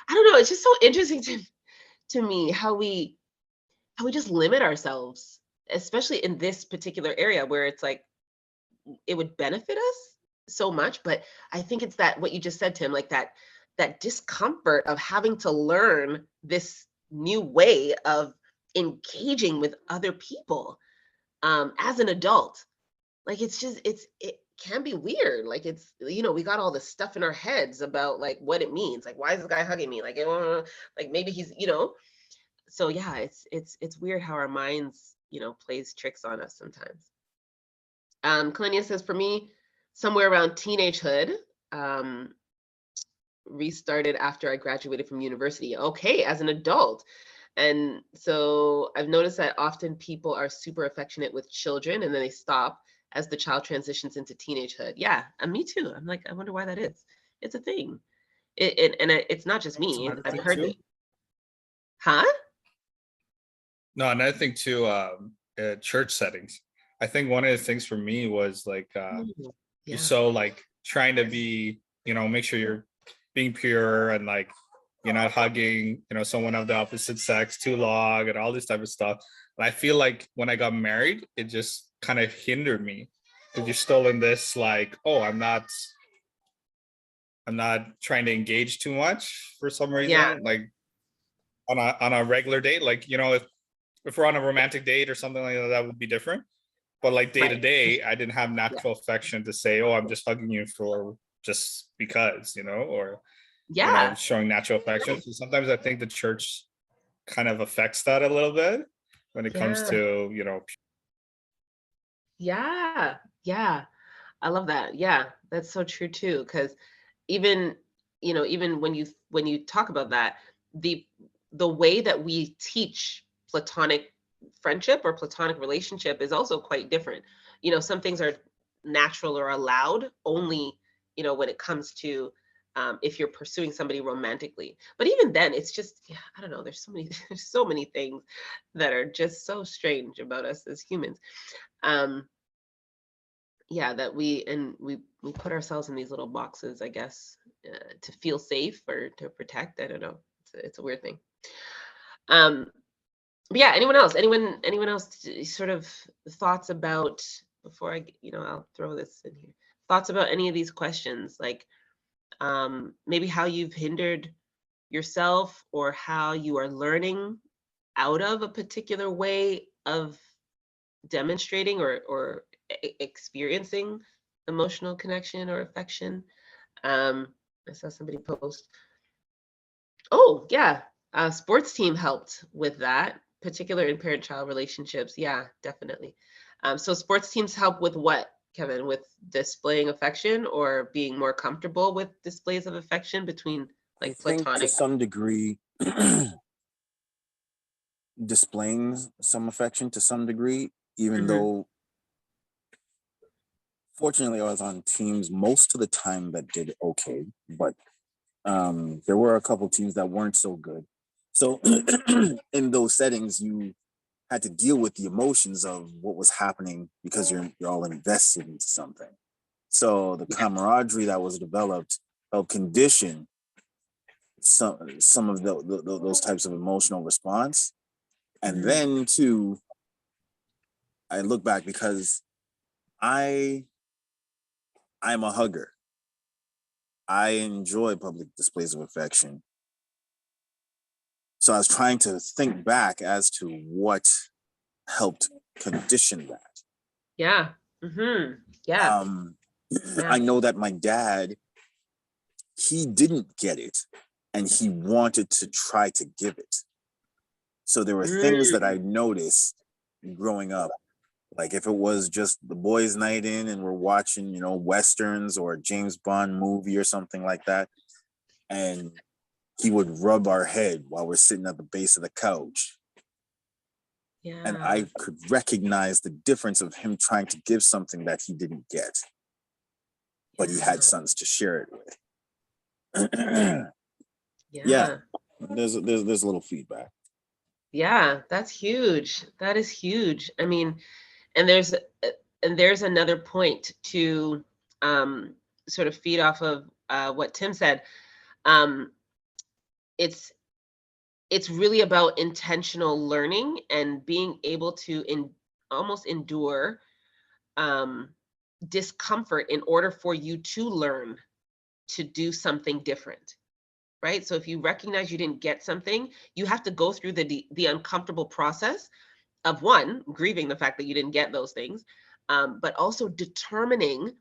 I don't know, it's just so interesting to me how we just limit ourselves, especially in this particular area where it's like it would benefit us so much. But I think it's that what you just said, Tim, like that discomfort of having to learn this new way of engaging with other people as an adult. Like it's just it can be weird. Like it's you know we got all this stuff in our heads about like what it means. Like why is this guy hugging me? Like maybe he's you know. So yeah, it's weird how our minds you know plays tricks on us sometimes. Kalenia says, for me, somewhere around teenagehood, um, restarted after I graduated from university. Okay, as an adult. And so I've noticed that often people are super affectionate with children and then they stop as the child transitions into teenagehood. Yeah, and me too. I'm like, I wonder why that is. It's a thing. It's not just It's me. another I've thing heard too. it. Huh? No, another thing too, church settings. I think one of the things for me was like, Mm, you're yeah. so like trying to be, you know, make sure you're being pure and like you're not hugging, you know, someone of the opposite sex too long and all this type of stuff. And I feel like when I got married, it just kind of hindered me because you're still in this like, oh, I'm not trying to engage too much for some Yeah. reason. Like on a regular date, like, you know, if we're on a romantic date or something like that, that would be different. But like day to Right. day, I didn't have Yeah. natural affection to say, oh, I'm just hugging you for just because, you know, or, you know, Yeah. showing natural affection. So sometimes I think the church kind of affects that a little bit when it comes Yeah. to, you know. Yeah. Yeah. I love that. Yeah, that's so true too. Because even you know, even when you talk about that, the the way that we teach platonic friendship or platonic relationship is also quite different. You know, some things are natural or allowed only, you know, when it comes to if you're pursuing somebody romantically. But even then, it's just yeah, I don't know. There's so many there's so many things that are just so strange about us as humans. Um, yeah that we put ourselves in these little boxes I guess to feel safe or to protect. I don't know, it's a weird thing. um but yeah, anyone else sort of thoughts about before you know I'll throw this in here, thoughts about any of these questions, like maybe how you've hindered yourself or how you are learning out of a particular way of demonstrating or experiencing emotional connection or affection. I saw somebody post. Oh yeah, sports team helped with that, particular in parent-child relationships. Yeah, definitely. So sports teams help with what, Kevin? With displaying affection or being more comfortable with displays of affection between I like think to platonic. some degree, displaying some affection to some degree, even Mhm. though fortunately I was on teams most of the time that did okay, but there were a couple teams that weren't so good. So in those settings, you had to deal with the emotions of what was happening because you're all invested into something. So the camaraderie that was developed helped condition some of those types of emotional response. And Mhm. then too, I look back because I I'm a hugger. I enjoy public displays of affection. So I was trying to think back as to what helped condition that. Yeah. Mhm. Yeah. Um, I Yeah. know that my dad, he didn't get it and he wanted to try to give it. So there were things that Mm. I noticed growing up. Like if it was just the boys' night in and we're watching, westerns or a James Bond movie or something like that, and he would rub our head while we're sitting at the base of the couch. And Yeah. I could recognize the difference of him trying to give something that he didn't get, but he had Yeah. sons to share it with. Yeah, Yeah. there's a little feedback. Yeah. That's huge. That is huge. I mean, and there's another point to um, sort of feed off of what Tim said. Um, it's it's really about intentional learning and being able to almost endure um, discomfort in order for you to learn to do something different, right? So if you recognize you didn't get something, you have to go through the uncomfortable process of one, grieving the fact that you didn't get those things, but also determining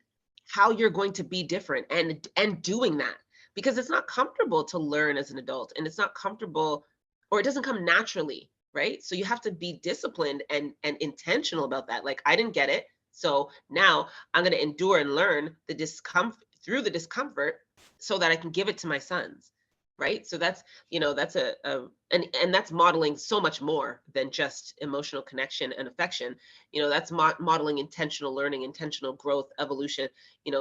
how you're going to be different and doing that, because it's not comfortable to learn as an adult, and it's not comfortable, or it doesn't come naturally, right? So you have to be disciplined and intentional about that. Like, I didn't get it, so now I'm going to endure and learn the discomfort through the discomfort so that I can give it to my sons, right? So that's, that's and that's modeling so much more than just emotional connection and affection. That's modeling intentional learning, intentional growth, evolution,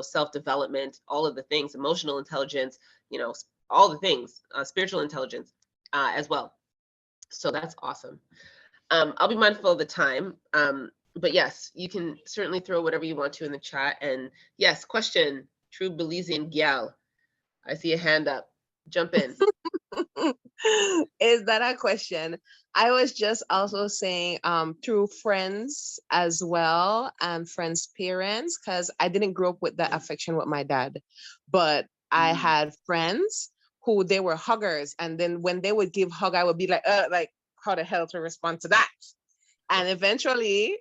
self-development, all of the things, emotional intelligence, all the things, spiritual intelligence as well. So that's awesome. I'll be mindful of the time, but yes, you can certainly throw whatever you want to in the chat. And yes, question, true Belizean gal, I see a hand up, jump in. Is that a question? I was just also saying through friends as well and friends' parents, because I didn't grow up with that affection with my dad, but I had friends who they were huggers, and then when they would give hug, I would be like how the hell to respond to that? And eventually,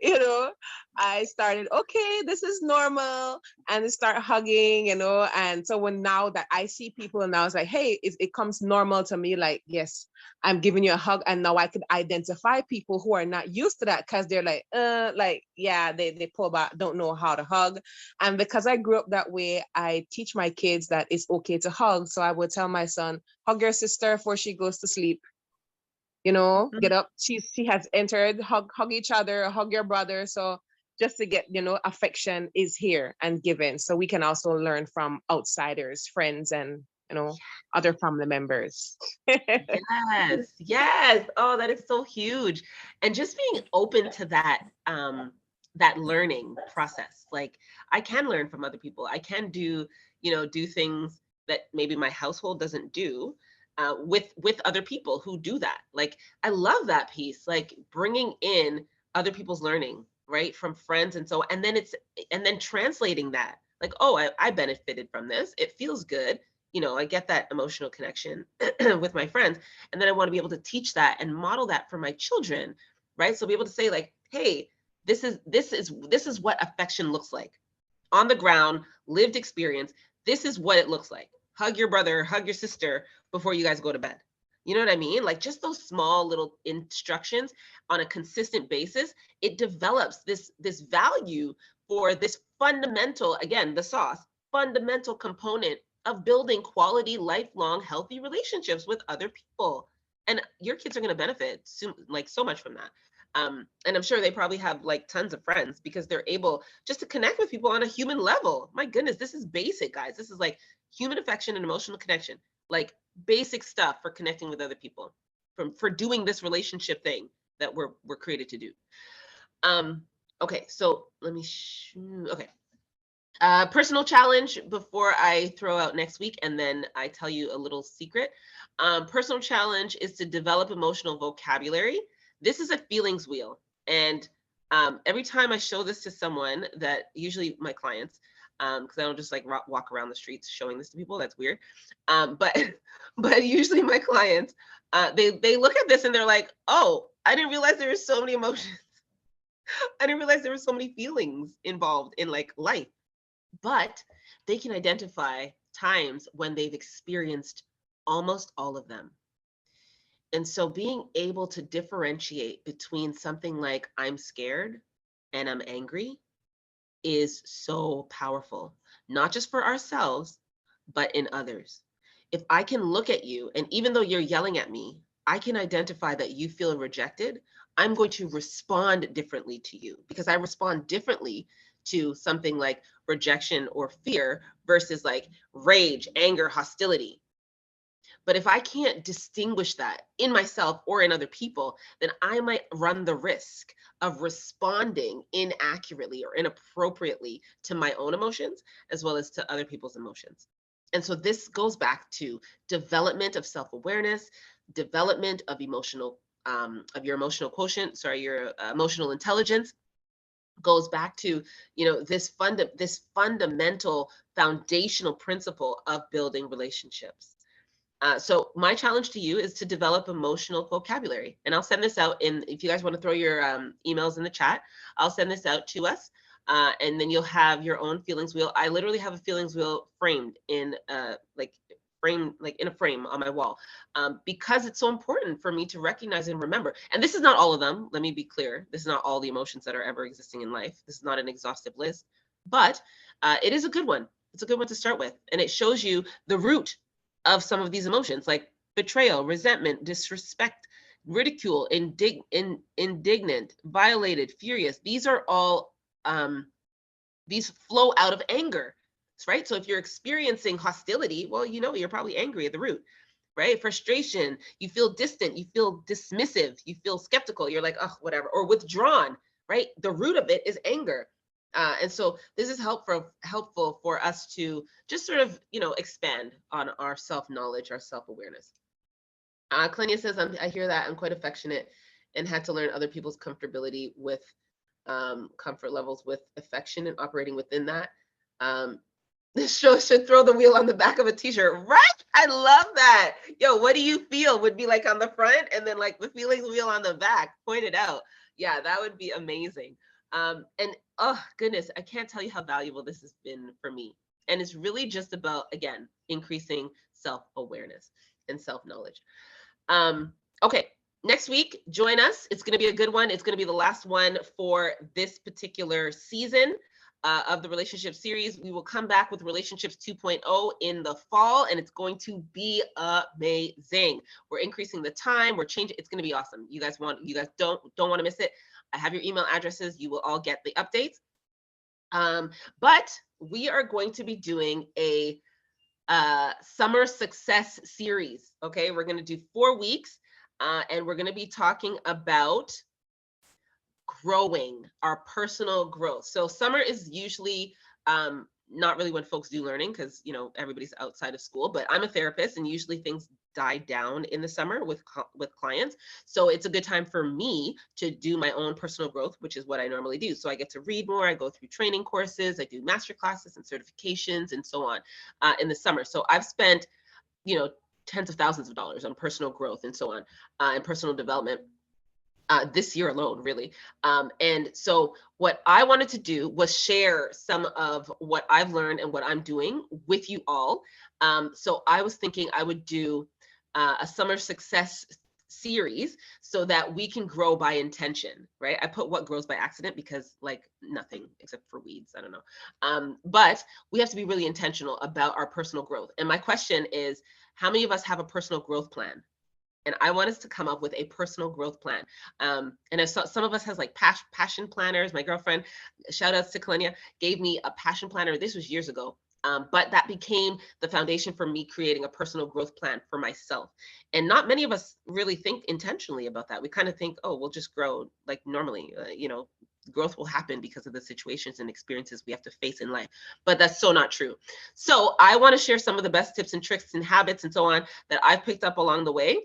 I started, okay, this is normal, and start hugging, and so when now that I see people and now it's like, hey, it comes normal to me, like, yes, I'm giving you a hug, and now I could identify people who are not used to that because they're like, yeah, they pull back, don't know how to hug. And because I grew up that way, I teach my kids that it's okay to hug. So I would tell my son, hug your sister before she goes to sleep. Get up. She has entered, hug each other, hug your brother. So just to get, affection is here and given. So we can also learn from outsiders, friends, and other family members. Yes, yes. Oh, that is so huge. And just being open to that learning process. Like, I can learn from other people. I can do things that maybe my household doesn't do, with other people who do that. Like, I love that piece, like bringing in other people's learning, right? From friends. And then translating that, like, oh, I benefited from this. It feels good. I get that emotional connection with my friends. And then I want to be able to teach that and model that for my children, right? So be able to say, like, hey, this is what affection looks like on the ground, lived experience. This is what it looks like. Hug your brother, hug your sister before you guys go to bed. You know what I mean? Like, just those small little instructions on a consistent basis, it develops this value for this fundamental, again, the sauce, fundamental component of building quality, lifelong, healthy relationships with other people. And your kids are going to benefit so much from that. And I'm sure they probably have like tons of friends because they're able just to connect with people on a human level. My goodness, this is basic, guys. This is like human affection and emotional connection, like basic stuff for connecting with other people, for doing this relationship thing that we're created to do. Okay, so let me okay. Personal challenge before I throw out next week, and then I tell you a little secret. Personal challenge is to develop emotional vocabulary. This is a feelings wheel. And every time I show this to someone, that usually my clients, because I don't just like walk around the streets showing this to people, that's weird. But but usually my clients, they look at this and they're like, oh, I didn't realize there were so many emotions. I didn't realize there were so many feelings involved in like life. But they can identify times when they've experienced almost all of them. And so being able to differentiate between something like I'm scared and I'm angry is so powerful, not just for ourselves, but in others. If I can look at you, and even though you're yelling at me, I can identify that you feel rejected, I'm going to respond differently to you because I respond differently to something like rejection or fear versus like rage, anger, hostility. But if I can't distinguish that in myself or in other people, then I might run the risk of responding inaccurately or inappropriately to my own emotions as well as to other people's emotions. And so this goes back to development of self-awareness, development of of your emotional quotient, your emotional intelligence, goes back to this fundamental foundational principle of building relationships. So my challenge to you is to develop emotional vocabulary, and I'll send this out if you guys want to throw your emails in the chat, I'll send this out to us, and then you'll have your own feelings wheel. I literally have a feelings wheel framed in in a frame on my wall, because it's so important for me to recognize and remember. And this is not all of them. Let me be clear. This is not all the emotions that are ever existing in life. This is not an exhaustive list, but it is a good one. It's a good one to start with, and it shows you the root of some of these emotions like betrayal, resentment, disrespect, ridicule, indignant, violated, furious. These are all, these flow out of anger, right? So if you're experiencing hostility, well, you're probably angry at the root, right? Frustration, you feel distant, you feel dismissive, you feel skeptical, you're like, oh, whatever, or withdrawn, right? The root of it is anger. And so this is helpful for us to just sort of, expand on our self-knowledge, our self-awareness. Clinia says, I hear that. I'm quite affectionate and had to learn other people's comfortability with comfort levels with affection and operating within that. This show should throw the wheel on the back of a t-shirt, right? I love that. Yo, what do you feel would be like on the front and then like the feelings wheel on the back, point it out. Yeah, that would be amazing. And oh goodness, I can't tell you how valuable this has been for me. And it's really just about, again, increasing self-awareness and self-knowledge. Okay, next week, join us. It's going to be a good one. It's going to be the last one for this particular season of the relationship series. We will come back with Relationships 2.0 in the fall, and it's going to be amazing. We're increasing the time. We're changing. It's going to be awesome. You guys don't want to miss it. I have your email addresses. You will all get the updates. But we are going to be doing a summer success series. Okay, we're going to do 4 weeks, and we're going to be talking about growing, our personal growth. So summer is usually not really when folks do learning because everybody's outside of school, but I'm a therapist and usually things die down in the summer with clients. So it's a good time for me to do my own personal growth, which is what I normally do. So I get to read more, I go through training courses, I do master classes and certifications and so on in the summer. So I've spent, tens of thousands of dollars on personal growth and so on, and personal development this year alone, really. And so what I wanted to do was share some of what I've learned and what I'm doing with you all. So I was thinking I would do a summer success series so that we can grow by intention, right? I put what grows by accident because like nothing except for weeds, I don't know. But we have to be really intentional about our personal growth. And my question is, how many of us have a personal growth plan? And I want us to come up with a personal growth plan. And if some of us has like passion planners. My girlfriend, shout outs to Kalenia, gave me a passion planner. This was years ago. But that became the foundation for me creating a personal growth plan for myself. And not many of us really think intentionally about that. We kind of think, oh, we'll just grow like normally, growth will happen because of the situations and experiences we have to face in life. But that's so not true. So I want to share some of the best tips and tricks and habits and so on that I've picked up along the way.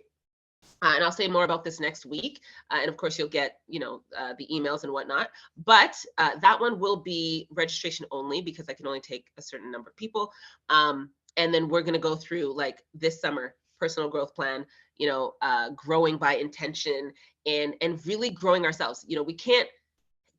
And I'll say more about this next week. And of course, you'll get, the emails and whatnot. But that one will be registration only because I can only take a certain number of people. And then we're going to go through like this summer personal growth plan, growing by intention and really growing ourselves. We can't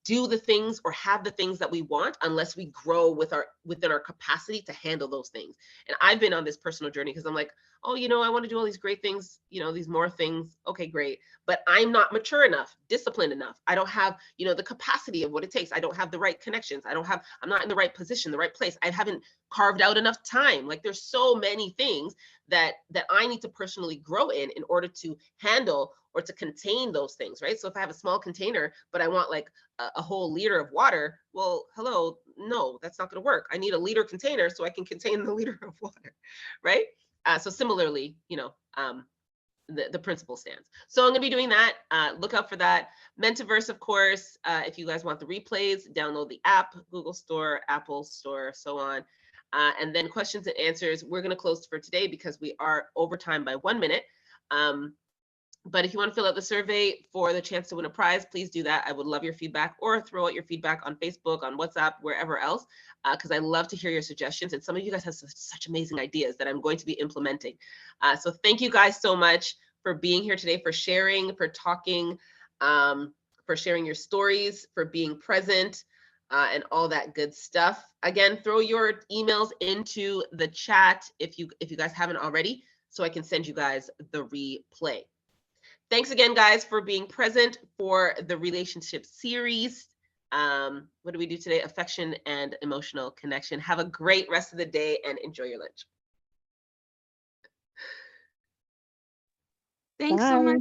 do the things or have the things that we want unless we grow within our capacity to handle those things. And I've been on this personal journey because I'm like, oh, I want to do all these great things, these more things. Okay, great. But I'm not mature enough, disciplined enough. I don't have, the capacity of what it takes. I don't have the right connections. I'm not in the right position, the right place. I haven't carved out enough time. Like there's so many things that I need to personally grow in order to handle or to contain those things, right? So if I have a small container, but I want like a whole liter of water, well, hello, no, that's not going to work. I need a liter container so I can contain the liter of water, right? So similarly, the principle stands. So I'm going to be doing that. Look out for that. Mentiverse, of course. If you guys want the replays, download the app, Google Store, Apple Store, so on. And then questions and answers. We're going to close for today because we are over time by 1 minute. But if you want to fill out the survey for the chance to win a prize, please do that. I would love your feedback, or throw out your feedback on Facebook, on WhatsApp, wherever else, because I love to hear your suggestions. And some of you guys have such amazing ideas that I'm going to be implementing. So thank you guys so much for being here today, for sharing, for talking, for sharing your stories, for being present, and all that good stuff. Again, throw your emails into the chat if you guys haven't already, so I can send you guys the replay. Thanks again, guys, for being present for the relationship series. What do we do today? Affection and emotional connection. Have a great rest of the day and enjoy your lunch. Thanks so much.